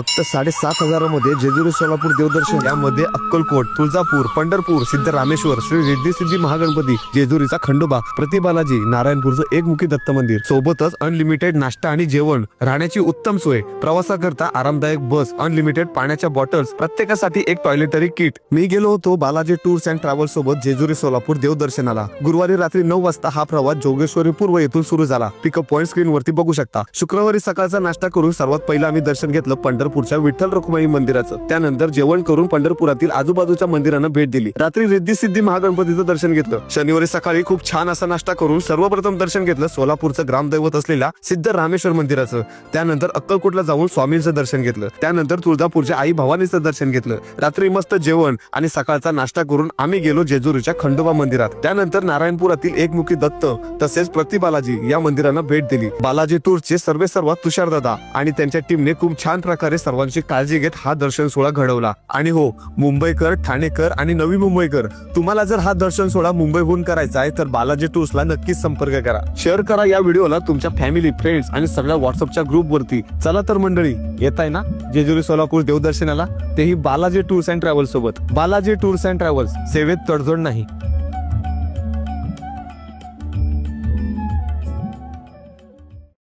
फक्त 7,500 मध्ये जेजुरी सोलापूर देवदर्शन, यामध्ये अक्कलकोट, तुळजापूर, पंढरपूर, सिद्धरामेश्वर, श्री रिद्धी सिद्धी महागणपती, जेजुरीचा खंडोबा, प्रतिबालाजी, नारायणपूरचं एकमुखी दत्त मंदिर, सोबतच अनलिमिटेड नाश्ता आणि जेवण, राहण्याची उत्तम सोय, प्रवासाकरता आरामदायक बस, अनलिमिटेड पाण्याच्या बॉटल्स, प्रत्येकासाठी एक टॉयलेटरी किट। मी गेलो होतो बालाजी टूर्स अँड ट्रॅव्हल्स सोबत जेजुरी सोलापूर देवदर्शनाला। गुरुवारी रात्री 9 वाजता हा प्रवास जोगेश्वरी पूर्व येथून सुरू झाला। पिकअप पॉइंट स्क्रीन वरती बघू शकता। शुक्रवारी सकाळचा नाश्ता करून सर्वात पहिला आम्ही दर्शन घेतलं पंढरपूरच्या विठ्ठल रखुमाई मंदिराचं। त्यानंतर जेवण करून पंढरपुरातील आजूबाजूच्या मंदिरांना भेट दिली। रात्री रिद्धी सिद्धी महागणपतीचं दर्शन घेतलं। शनिवारी सकाळी खूप छान असा नाश्ता करून सर्वप्रथम दर्शन घेतलं सोलापूरचं ग्रामदैवत असलेल्या सिद्धरामेश्वर मंदिराचं। त्यानंतर अक्कलकोटला जाऊन स्वामींचं दर्शन घेतलं। त्यानंतर तुळजापूरच्या आई भवानीचं दर्शन घेतलं। रात्री मस्त जेवण आणि सकाळचा नाश्ता करून आम्ही गेलो जेजुरीच्या खंडोबा मंदिरात। त्यानंतर नारायणपुरातील एकमुखी दत्त तसेच प्रतिबालाजी या मंदिरांना भेट दिली। बालाजी टूरचे सर्वेसर्वा तुषारदादा आणि त्यांच्या टीमने खूप छान प्रकारे सर्वांची काळजी घेत हा दर्शन सोहळा घडवला। आणि हो, मुंबईकर, ठाणेकर आणि नवी मुंबईकर, तुम्हाला जर हा दर्शन सोहळा मुंबईहून करायचा आहे तर बालाजी टूर्सला नक्कीच संपर्क करा। शेअर करा या व्हिडिओला तुमच्या फॅमिली, फ्रेंड्स आणि सगळ्या व्हॉट्सअपच्या ग्रुप वरती। चला तर मंडळी, येत आहे ना जेजुरी सोलापूर देवदर्शनाला, तेही बालाजी टूर्स अँड ट्रॅव्हल्स सोबत। बालाजी टूर्स अँड ट्रॅव्हल्स, सेवेत तडजोड नाही।